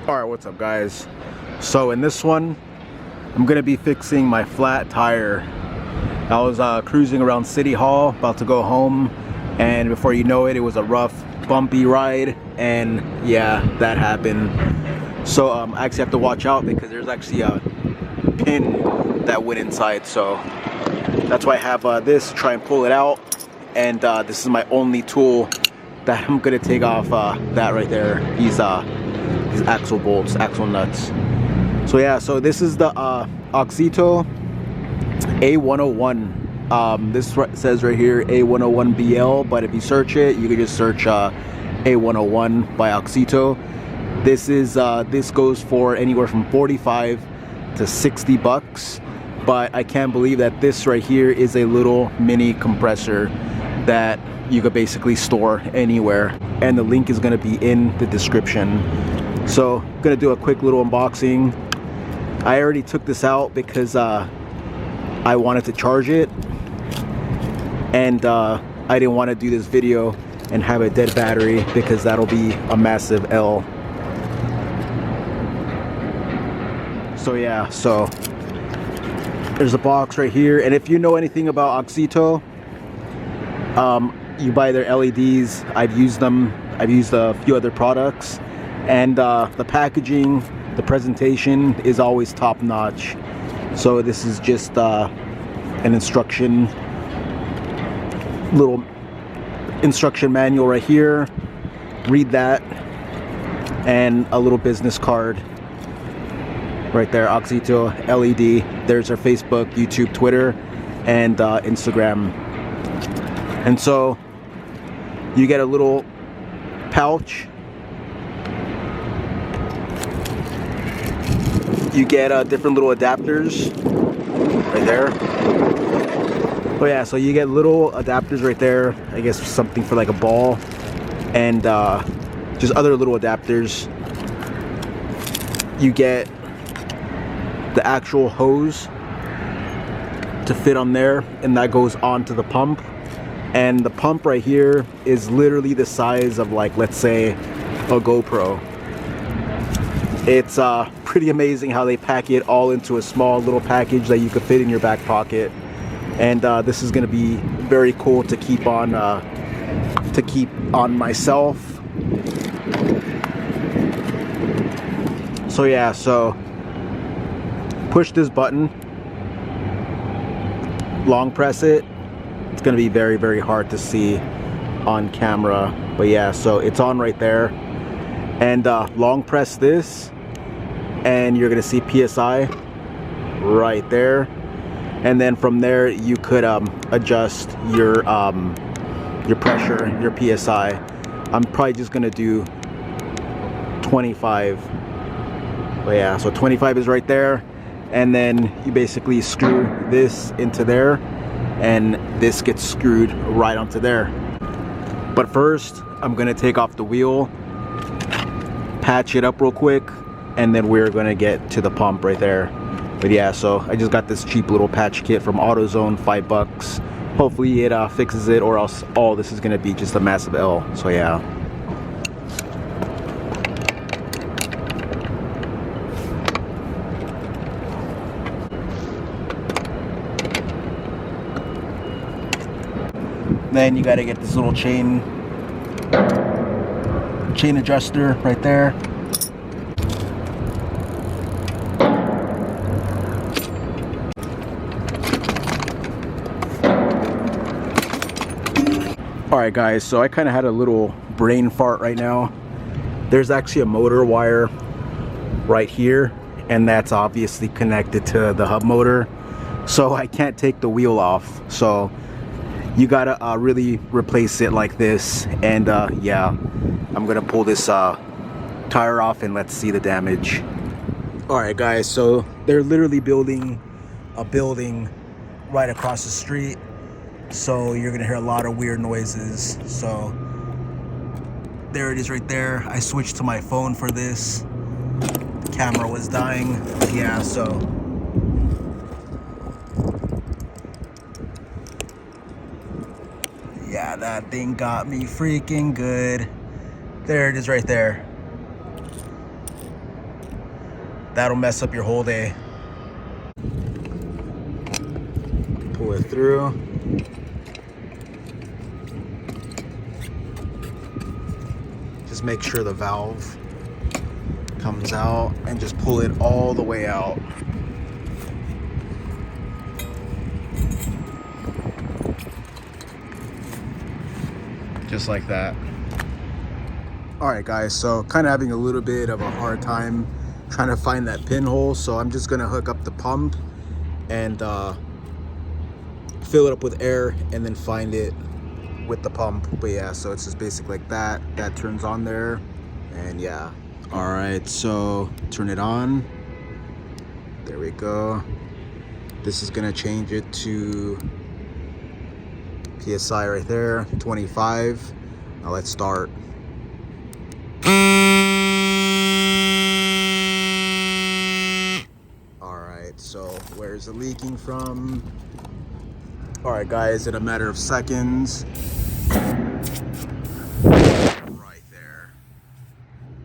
Alright, what's up guys? So in this one, I'm gonna be fixing my flat tire. I was cruising around City Hall, about to go home, and before you know it, it was a rough, bumpy ride, and yeah, that happened. So I actually have to watch out because there's actually a pin that went inside, so that's why I have this to try and pull it out, and this is my only tool that I'm gonna take off that right there. These axle bolts, axle nuts. So yeah, so this is the AUXITO A101. This says right here A101BL, but if you search it, you can just search A101 by AUXITO. This goes for anywhere from 45 to 60 bucks, but I can't believe that this right here is a little mini compressor that you could basically store anywhere, and the link is going to be in the description. So I'm gonna do a quick little unboxing. I already took this out because I wanted to charge it, and I didn't want to do this video and have a dead battery because that'll be a massive L. So yeah, so there's a box right here, and if you know anything about AUXITO, you buy their LEDs. I've used them. I've used a few other products, and the packaging, the presentation is always top notch. So this is just an little instruction manual right here. Read that, and a little business card right there. AUXITO LED. There's our Facebook, YouTube, Twitter, and Instagram. And so you get a little pouch. You get different little adapters right there. Oh yeah, so you get little adapters right there. I guess something for like a ball, and just other little adapters. You get the actual hose to fit on there, and that goes onto the pump. And the pump right here is literally the size of, like, let's say a GoPro. It's pretty amazing how they pack it all into a small little package that you could fit in your back pocket. And this is going to be very cool to keep on myself. So yeah, so push this button, long press it. It's going to be very, very hard to see on camera, but yeah, so it's on right there. And long press this, and you're going to see PSI right there. And then from there you could adjust your pressure, your PSI. I'm probably just going to do 25. But yeah, so 25 is right there. And then you basically screw this into there, and this gets screwed right onto there. But first, I'm gonna take off the wheel, patch it up real quick, and then we're gonna get to the pump right there. But yeah, so I just got this cheap little patch kit from AutoZone, 5 bucks. Hopefully it fixes it, or else all this is gonna be just a massive L. So yeah. Then you got to get this little chain adjuster right there. Alright guys, so I kind of had a little brain fart right now. There's actually a motor wire right here, and that's obviously connected to the hub motor. So I can't take the wheel off. So you gotta really replace it like this. And yeah, I'm gonna pull this tire off, and let's see the damage. Alright guys, so they're literally building a building right across the street, so you're gonna hear a lot of weird noises. So there it is right there. I switched to my phone for this. The camera was dying. Yeah, so yeah, that thing got me freaking good. There it is right there. that'll mess up your whole day. Pull it through. Just make sure the valve comes out and just pull it all the way out. Just like that. All right guys, so kind of having a little bit of a hard time trying to find that pinhole, so I'm just gonna hook up the pump and fill it up with air and then find it with the pump. But yeah, so it's just basic like that. That turns on there, and yeah. All right, so turn it on. There we go. This is gonna change it to PSI right there, 25. Now let's start. All right, so where's it leaking from? All right guys, in a matter of seconds. Right there.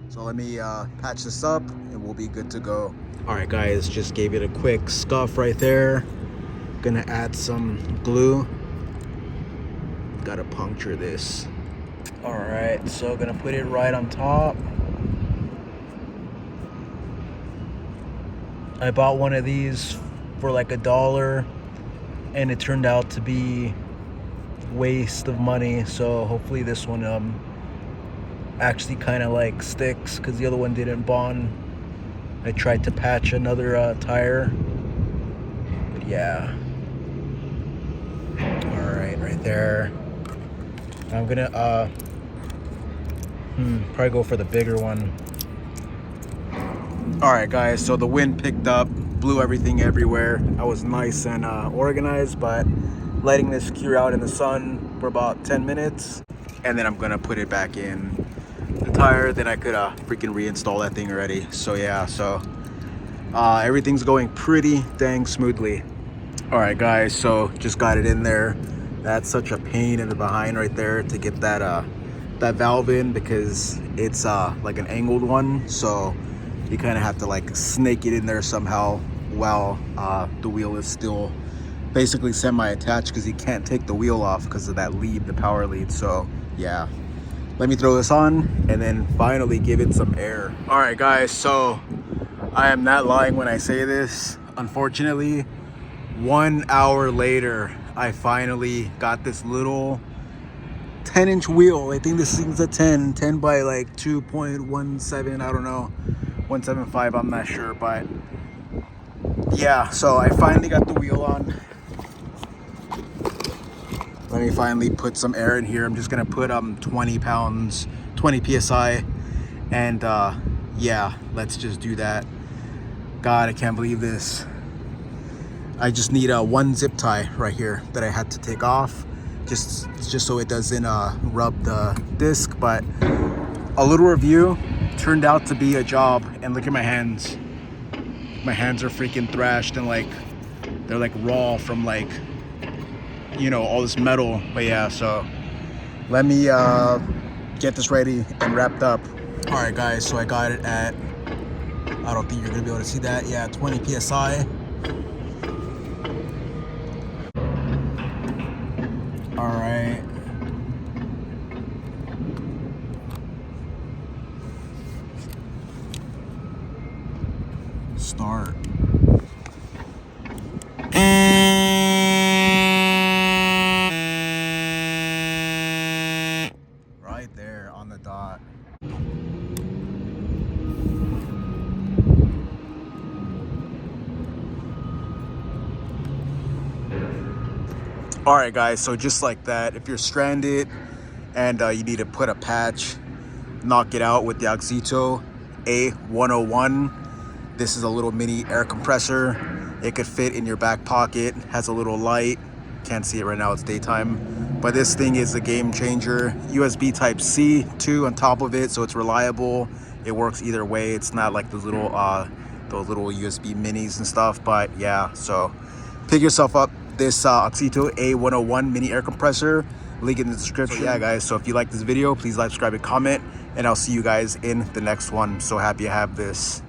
So let me patch this up and we'll be good to go. All right guys, just gave it a quick scuff right there. Gonna add some glue. Gotta puncture this. All right, so gonna put it right on top. I bought one of these for like $1 and it turned out to be waste of money. So hopefully this one actually kind of like sticks, because the other one didn't bond. I tried to patch another tire, but yeah. All right there. I'm gonna probably go for the bigger one. All right guys, so the wind picked up, blew everything everywhere. I was nice and organized, but letting this cure out in the sun for about 10 minutes, and then I'm gonna put it back in the tire. Then I could freaking reinstall that thing already. So yeah, so everything's going pretty dang smoothly. All right guys, so just got it in there. That's such a pain in the behind right there to get that that valve in, because it's like an angled one, so you kind of have to like snake it in there somehow while the wheel is still basically semi-attached, because you can't take the wheel off because of that lead, the power lead. So yeah, let me throw this on and then finally give it some air. All right guys, so I am not lying when I say this. Unfortunately, 1 hour later, I finally got this little 10-inch wheel. I think this thing's a 10 by like 2.17, I don't know, 175, I'm not sure, but yeah, so I finally got the wheel on. Let me finally put some air in here. I'm just gonna put 20 pounds, 20 psi, and yeah, let's just do that. God, I can't believe this. I just need one zip tie right here that I had to take off, just so it doesn't rub the disc. But a little review, turned out to be a job. And look at my hands. My hands are freaking thrashed and like they're like raw from like, you know, all this metal. But yeah, so let me get this ready and wrapped up. All right guys, so I got it at, I don't think you're gonna be able to see that, yeah, 20 psi. All right. Start. Right there on the dot. All right guys, so just like that, if you're stranded and you need to put a patch, knock it out with the AUXITO A101. This is a little mini air compressor. It could fit in your back pocket, has a little light. Can't see it right now, it's daytime. But this thing is a game changer. USB Type-C too on top of it, so it's reliable. It works either way. It's not like those little USB minis and stuff, but yeah, so pick yourself up this AUXITO A101 mini air compressor, link in the description. So yeah guys, so if you like this video, please like, subscribe, and comment, and I'll see you guys in the next one. I'm so happy I have this.